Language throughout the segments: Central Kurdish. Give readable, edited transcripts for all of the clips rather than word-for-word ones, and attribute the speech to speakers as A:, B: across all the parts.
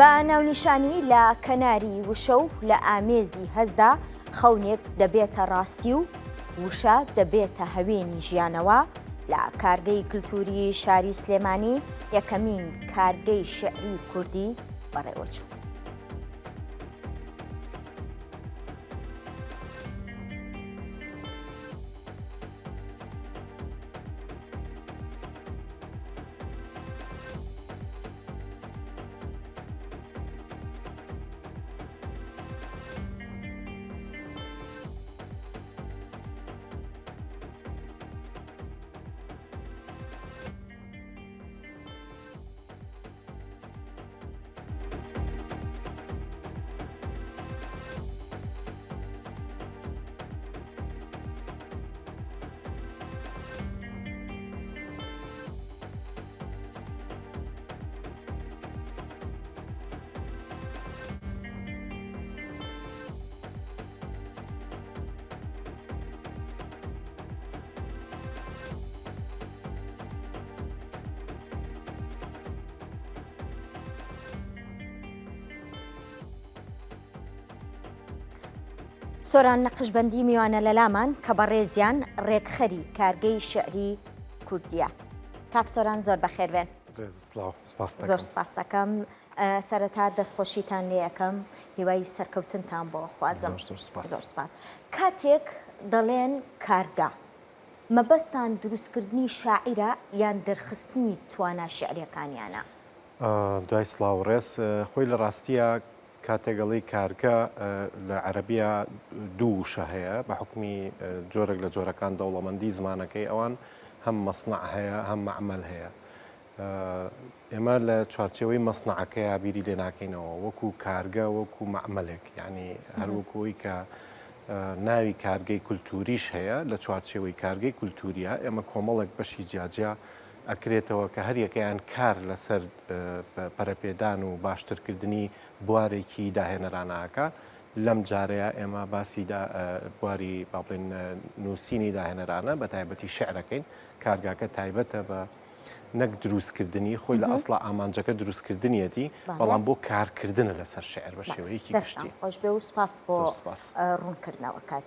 A: بە ناونیشانی لە کەناری وشە و لە ئامێزی هەزدا خەونێک دەبێتە ڕاستی و وشە دەبێتە هەوێنی ژیانەوە لە کارگەی کللتوری شاری سلێمانی یەکەمین کارگەی شێعری کوردی بەڕێوەچوو. سۆران نەقشبەندی میوانە لەلامان کە بەڕێزیان ڕێکخەری کارگەی شێعری کوردیە. کاک سۆران زۆر بەخێربێن. زۆر سپاس دەکەم. سەرەتا دەستخۆشیتان لێ یەکەم، هیوای سەرکەوتنتان بۆ خوازم. زۆر سپاس. کاتێک دەڵێن کارگا، مەبەستان دروستکردنی شاعیرە یان دەرخستنی توانا شێعریەکانیانە؟
B: دوای سڵاو ڕێز، خۆی لە ڕاستیە کاتێگەڵی کارگە لە عەرەبیە دوو وشە هەیە بە حکمی جۆرێک لە جۆرەکان دەوڵەمەندی زمانەکەی ئەوان هەم مەسنەع هەیە هەم مەعمەل هەیە. ئێمە لە چوارچێوەی مەسنەعەکەیە بیری لێ ناکەینەوە وەکو کارگە وەکو مەعمەلێک، یعنی هەروەکوی کە ناوی کارگەی کولتوریش هەیە لە چوارچێوەی کارگەی کولتوریە ئێمە کۆمەڵێک بەشی جیاجیا ئەکرێتەوە کە هەریەکەیان کار لەسەر پەرەپێدان و باشترکردنی بوارێکی داهێنەرانەکە. لەم جارەیە ئێمە باسی بواری با بڵێن نووسینی داهێنەرانە بە تایبەتی شعرەکەین. کارگاکە تایبەتە بە نەک دروستکردنی، خۆی لە ئەسڵا ئامانجەکە دروستکردنیەتی، بەڵام بۆ کارکردنە لەسەر شعر بە شێوەیەکی گشتی.
A: خۆش بێ و سپاس بۆ ڕوونکردنەوەکات.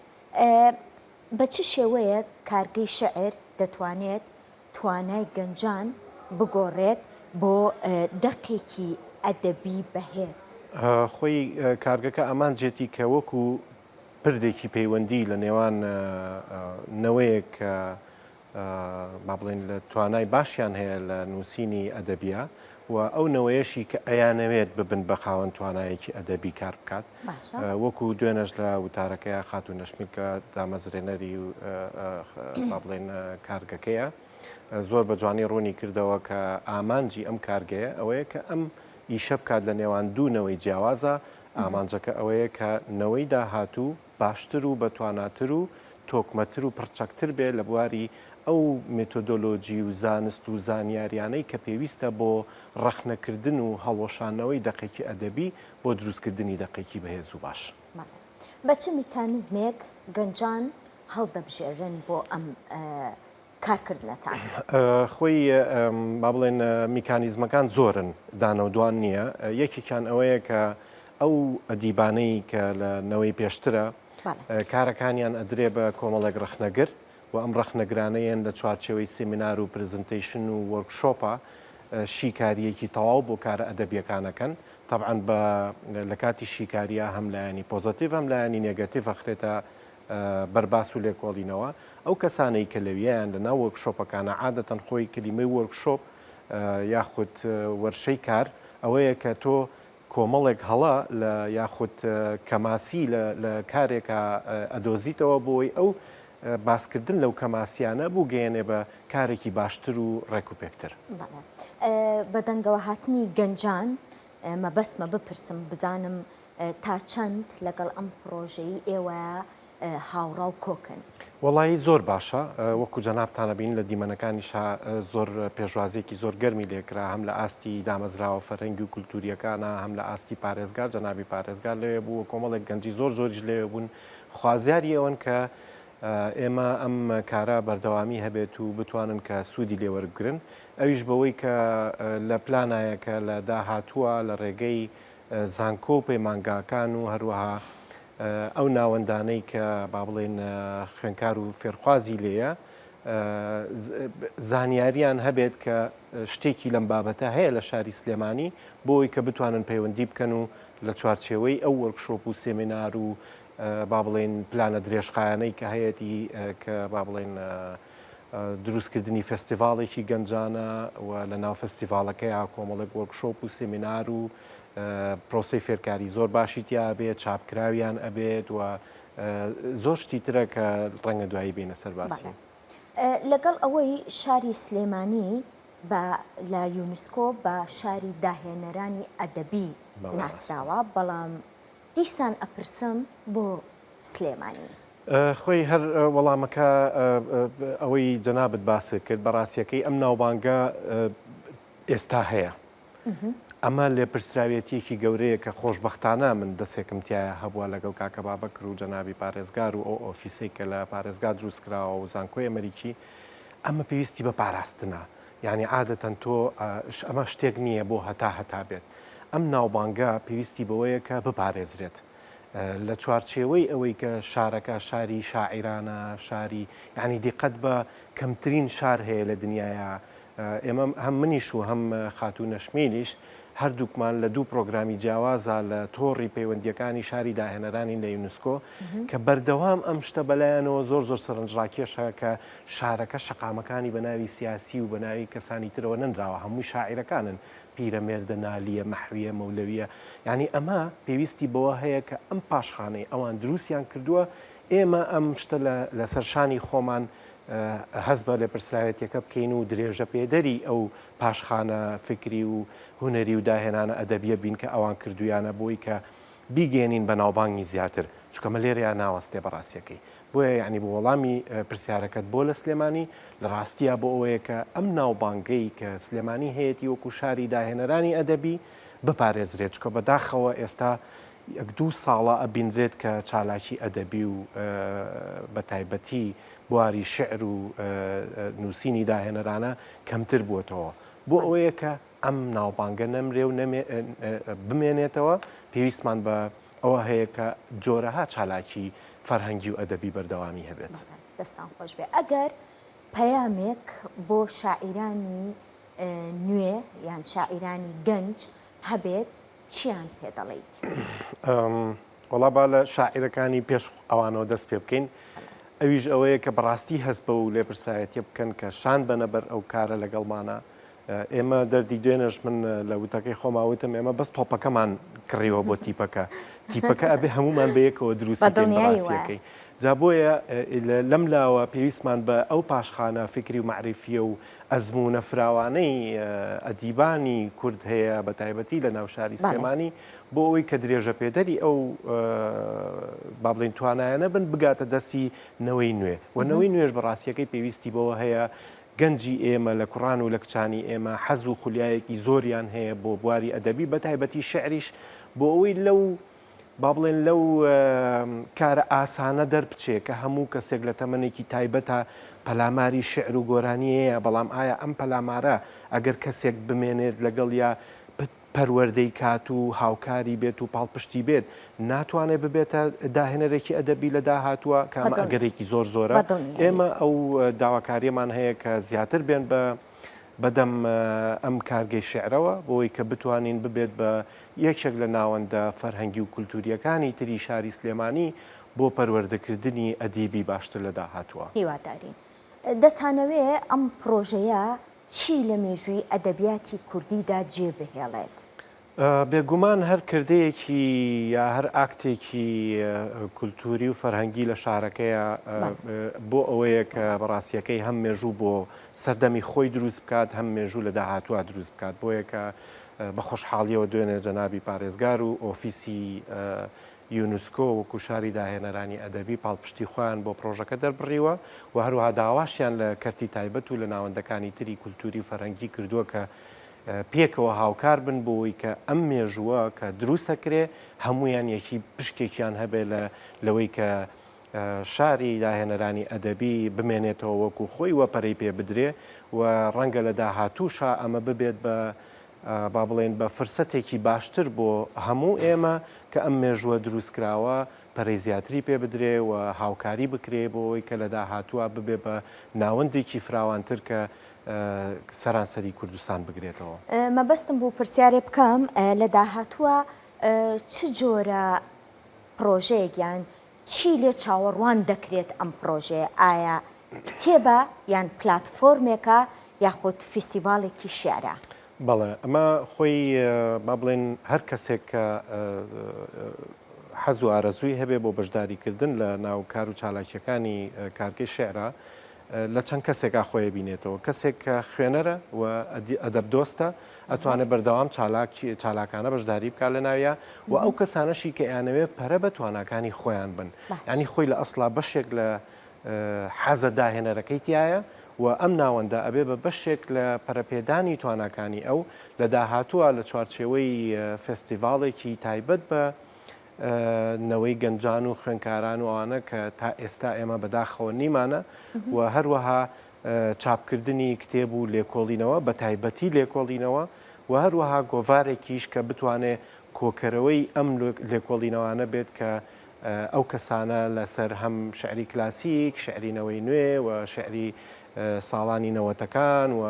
A: بە چ شێوەیە کارگەی شعر دەتوانێت توانای گەنجان بگۆڕێت بۆ دەقێکی ئەدەبی بەهێز؟
B: خۆی کارگەکە ئەمان جێتی کە وەکو پردێکی پەیوەندی لە نێوان نەوەیەک با بڵێن لە توانای باشیان هەیە لە نووسینی ئەدەبیە و ئەو نەوەیەشی کە ئەیانەوێت ببن بە خاوەن توانایەکی ئەدەبی کار بکات. وەکو دوێنەش لە وتارەکەیە خاتون نەشمیل کە دامەزرێنەری با بڵێن کارگەکەیە زۆر بە جوانی ڕوونی کردەوە کە ئامانجی ئەم کارگەیە ئەوەیە کە ئەم ئیشە بکات لە نێوان دوو نەوەی جیاوازە. ئامانجەکە ئەوەیە کە نەوەی داهاتوو باشتر و بەتواناتر و تۆکمەتر و پڕچەکتر بێ لە بواری ئەو مێتۆدۆلۆجی و زانست و زانیاریانەی کە پێویستە بۆ ڕەخنەکردن و هەڵۆشانەوەی دەقێکی ئەدەبی بۆ دروستکردنی دەقێکی بەهێز و باش.
A: بە چه میکانیزمێک گەنجان هەڵدەبژێرن بۆ ئەم کارکردنەتان؟
B: خۆی با بڵێن میکانیزمەکان زۆرن، دانەودوان نییە. یەکێکیان ئەوەیە کە ئەو ئەدیبانەی کە لە نەوەی پێشترە کارەکانیان ئەدرێ بە کۆمەڵێک ڕەخنەگر و ئەم ڕەخنەگرانەیەن لە چوارچێوەی سیمینار و پرزنتیشن و وەرکشۆپە شیکاریەکی تەواو بۆ کارە ئەدەبیەکانەکەن. طبعاً لە کاتی شیکاریە هەم لایەنی پۆزیتیڤ هەم لایەنی نێگەتیڤ ئەخرێتە بەرباس و لێکۆڵینەوە. ئەو کەسانەی کە لەویان لە ناو وەرکشۆپەکانە عادەتەن خۆی کلیمەی وەرکشۆپ یاخود وەرشەی کار ئەوەیە کە تۆ کۆمەڵێک هەڵا لە یاخود کەماسی لە کارێکە ئەدۆزیتەوە بۆی ئەو باسکردن لەو کەماسیانە بوو گەیەنێ بە کارێکی باشتر و ڕێکوپێکتر.
A: بە دەنگەوە هاتنی گەنجان مەبەستمە بپرسم بزانم تا چەند لەگەڵ ئەم پرۆژەی ئێوە هاوڕا و کۆکن؟
B: وەڵی زۆر باشە، وەکو جەنابتانە بین لە دیمەنەکانیشا زۆر پێشوازێکی زۆر گەرمی لێکرا، هەم لە ئاستی دامەزراوە فەرهەنگی و کولتوریەکانە، هەم لە ئاستی پارێزگار جەنابی پارێزگار لەوێ بوو، کۆمەڵێک گەنجی زۆر زۆریش لێوێ بوون. خوازیاری ئەوەن کە ئێمە ئەم کارە بەردەوامی هەبێت و بتوانن کە سوودی لێوەرگرن ئەویش بەوەی کە لە پلانایەکە لە داهاتووە لە ڕێگەی زانکۆ و پەیمانگاکان و هەروەها ئەو ناوەندانەی کە با بڵێن خوێنکار و فێرخوازی لێیە زانیاریان هەبێت کە شتێکی لەم بابەتە هەیە لە شاری سلێمانی بۆی کە بتوانن پەیوەندی بکەن و لە چوارچێوەی ئەو وەرکشۆپ و سێمینار و با بڵێن پلانە درێژخایانەی کە هەیەی کە با بڵێن دروستکردنی فستیڤاڵێکی گەنجانە و لە ناو فستیڤالەکەی کۆمەڵێک وەرکشۆپ و سێمینار و پرۆسی فێرکاری زۆر باشی تیا بێت چاپکراویان ئەبێت و زۆر شتی ترە کە ڕەنگە دوایی بینە سەرباسی.
A: لەگەڵ ئەوەی شاری سلێمانی لە یونسکۆ بە شاری داهێنەرانی ئەدەبی ناسراوە بەڵام دیسان ئەپرسم بۆ سلێمانی.
B: خۆی هەر وەڵامەکە ئەوەی جەنابەت باسی کرد بەڕاستیەکەی ئەم ناوبانگە ئێستا هەیە. ئەمە لێپرسراوێتیەکی گەورەیە کە خۆشببختانە من دەستێکم تایە هەبووە لەگەڵ کاکە بابەکر و جەنابی پارێزگار و ئەو ئۆفیسەی کە لە پارێزگا دروستکراوە و زانکۆی ئەمریکی ئەمە پێویستی بە پاراستنە یعنی عادەتەن تۆ ئەمە شتێک نییە بۆ هەتا بێت ئەم ناوبانگە پێویستی بەوەیە کە بپارێزرێت لە چوارچێوەی ئەوەی کە شارەکە شاری شاعیرانە شاری یعنی دیقەت بە کەمترین شار هەیە لە دنیاە ئێمە هەم منیش و هەم خاتوو نەشمیلیش هەردووکمان لە دوو پرۆگرامی جیاوازە لە تۆڕی پەیوەندیەکانی شاری داهێنەرانی لە یونسکۆ کە بەردەوام ئەم شتە بەلایەنەوە زۆر سەرنجڕاکێشە کە شارەکە شەقامەکانی بە ناوی سیاسی و بە ناوی کەسانی ترەوە نەنراوە هەمووی شاعیرەکانن پیرەمێردە نالیە مەحویە مەولەویە یعنی ئەمە پێویستی بەوە هەیە کە ئەم پاشخانەی ئەوان دروستیان کردووە ئێمە ئەم شتە لە سەرشانی خۆمان هەست بە لە پرسراوێتەکە بکەین و درێژە پێدەری ئەو پاشخانە فکری و هوەری و داهێنانە ئەدەبیە بین کە ئەوان کردویانە بۆی کە بیگەێنین بە ناوبانگی زیاتر چکەمە لێرەیان ناوەستێ بەڕاستیەکەی بۆیە یعنی بۆ وەڵامی پرسیارەکەت بۆ لە سلێمانی لە ڕاستیە بۆ ئەوەیە کە ئەم ناوبانگەی کە سلێمانی هەیەی وەکو شاری داهێنەرانی ئەدەبی بپارێزرێت چکە بەداخەوە ئێستا یەک دوو ساڵە ئەبینرێت کە چالاکی ئەدەبی و بە تایبەتی بواری شعر و نووسینی داهێنەرانە کەمتر بووەتەوە بۆ ئەوەیە کە ئەم ناوبانگە نەمرێ و بمێنێتەوە پێویستمان بە ئەوە هەیە کە جۆرەها چالاکی فەرهەنگی و ئەدەبی بەردەوامی هەبێت.
A: دەستان خۆش بێ ئەگەر پەیامێک بۆ شاعیرانی نوێ یان شاعیرانی گەنج هەبێت چیان پێ دەڵێیت؟
B: وەڵا با لە شاعیرەکانی پێش ئەوانەوە دەست پێ بکەین ئەویش ئەوەیە کە بەڕاستی هەست بە و لێپرسایەتی بکەن کە شان بەنەبەر ئەو کارە لەگەڵمانە ئێمە دەردی دوێنەش من لە وتەکەی خۆماوتم ئێمە بەس تۆپەکەمان کڕیوە بۆ تیپەکە ئەبێ هەمومان بەیەکەوە دروست بەڕاستیەکەی جا بۆیە لەم لاوە پێویستمان بە ئەو پاشخانە فکری و معریفیە و ئەزمونە فراوانەی ئەدیبانی کورد هەیە بە تایبەتی لە ناو شاری سلێمانی بۆ ئەوەی کە درێژە پێدەری ئەو با بڵێن توانایانە بن بگاتە دەستی نەوەی نوێ و نەوەی نوێژ بەڕاستیەکەی پێویستی بەوە هەیە گەنجی ئێمە لە کوڕان و لە کچانی ئێمە حەز و خولیایەکی زۆریان هەیە بۆ بواری ئەدەبی بە تایبەتی شعریش بۆ ئەوەی لەو با بڵێن لەو کارە ئاسانە دەربچێ کە هەموو کەسێک لە تەمەنێکی تایبەتە پەلاماری شعر و گۆرانیەیە بەڵام ئایا ئەم پەلامارە ئەگەر کەسێک بمێنێت لەگەڵ یا پەروەردەی کات و هاوکاری بێت و پاڵپشتی بێت ناتوانێت ببێتە داهێنەرێکی ئەدەبی لە داهاتووە کە ئەمە ئەگەرێکی زۆر زۆرە ئێمە ئەو داواکاریەمان هەیە کە زیاتر بێن بەدەم ئەم کارگەی شعرەوە بۆی کە بتوانین ببێت بە یەکێک لە ناوەندە فەرهەنگی و کولتوریەکانی تری شاری سلێمانی بۆ پەروەردەکردنی ئەدیبی باشتر لە داهاتووە.
A: هیوادارین دەتانەوێ ئەم پرۆژەیە چی لە مێژووی ئەدەبیاتی کوردیدا جێبهێڵێت؟
B: بێگومان هەر کردەیەکی یا هەر ئاکتێکی کولتوری و فەرهەنگی لە شارەکەیە بۆ ئەوەیە کە بەڕاستیەکەی هەم مێژوو بۆ سەردەمی خۆی دروست بکات هەم مێژوو لە داهاتووە دروست بکات بۆیە کە بە خۆشحاڵیەوە دوێنێ جەنابی پارێزگار و ئۆفیسی یونسکۆ وەکو شاری داهێنەرانی ئەدەبی پاڵپشتی خۆیان بۆ پرۆژەکە دەربڕیوە و هەروەها داواشیان لە کەرتی تایبەت و لە ناوەندەکانی تری کولتوری و فەرهەنگی کردووە کە پێکەوە هاوکار بن بۆی کە ئەم مێژووە کە دروستەکرێ هەمویان یەکی پشکێکیان هەبێ لەوەی کە شاری داهێنەرانی ئەدەبی بمێنێتەوە وەکو خۆی وەپەرەی پێ بدرێ و ڕەنگە لە داهاتووشە ئەمە ببێت بە با بڵێن بە فرسەتێکی باشتر بۆ هەموو ئێمە کە ئەم مێژووە دروستکراوە پەرەی زیاتری پێ بدرێ و هاوکاری بکرێ بۆەوەی کە لە داهاتووە ببێ بە ناوەندێکی فراوانتر کە سەرانسەری کوردستان بگرێتەوە.
A: مەبەستم بوو پرسیارێ بکەم لە داهاتووە چ جۆرە پرۆژەیەکیان چی لێ چاوەڕوان دەکرێت ئەم پرۆژەیە؟ ئایا کتێبە یان پلاتفۆرمێکە یاخود فیستیڤالێکی شێعرە؟
B: بەڵێ ئەمە خۆی با بڵێن هەر کەسێک کە حەز و ئارەزووی هەبێ بۆ بەشداریکردن لە ناو کار و چالاکیەکانی کارگەی شێعرە لە چەند کەسێکا خۆی بینێتەوە. کەسێک کە خوێنەرە و ئەدەب دۆستە ئەتوانێت بەردەوام چالاکانە بەشداری بکات لە ناویە و ئەو کەسانەشی کە یانەوێت پەرە بە تواناکانی خۆیان بن. ینی خۆی لە ئەسڵا بەشێک لە حەزە داهێنەرەکەی تایە و ئەم ناوەندە ئەبێ بە بەشێک لە پەرەپێدانی تواناکانی ئەو لە داهاتووە لە چوارچێوەی فستیڤاڵێکی تایبەت بە نەوەی گەنجان و خوێنکاران و ئەوانە کە تا ئێستا ئێمە بەداخەوە نیمانە و هەروەها چاپکردنی کتێب و لێکۆڵینەوە بە تایبەتی لێکۆڵینەوە و هەروەها گۆڤارێکیش کە بتوانێت کۆکەرەوەی ئەم لێکۆڵینەوەانە بێت کە ئەو کەسانە لەسەر هەم شعری کلاسیک، شعرینەوەی نوێ و شعری ساڵانی نەوەتەکان و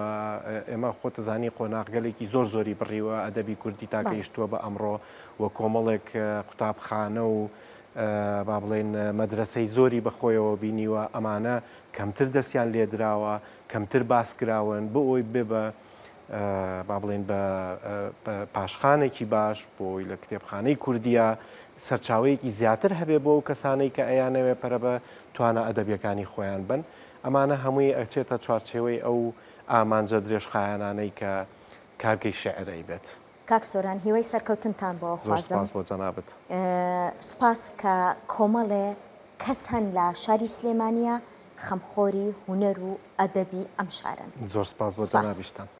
B: ئێمە خۆتەزانی قۆناغگەلێکی زۆر زۆری بڕیوە ئەدەبی کوردی تاکەیشتووە بە ئەمڕۆ و کۆمەڵێک قوتابخانە و با بڵێن مەدرسەی زۆری بەخۆیەوە بینیوە ئەمانە کەمتر دەستیان لێدراوە کەمتر باسکراون بۆ ئەوی بێ بە با بڵێن بە پاشخانێکی باش بۆی لە کتێبخانەی کوردیە سەرچاوەیەکی زیاتر هەبێ بۆ ئەو کەسانەی کە ئەیانەوێ پەرە بە توانە ئەدەبیەکانی خۆیان بن. ئەمانە هەمووی ئەچێتە چوارچێوەی ئەو ئامانجە درێژخایەنانەی کە کارگەی شێعرەی بێت.
A: کاک سۆران هیوای سەرکەوتنتان بۆ خوازم.
B: بۆ جەنابەت.
A: سوپاس کە کۆمەڵێ کەس هەن لە شاری سلێمانیە خەمخۆری هونەر و ئەدەبی ئەم شارن.
B: زۆر سپاس بۆ جەنابیشتان.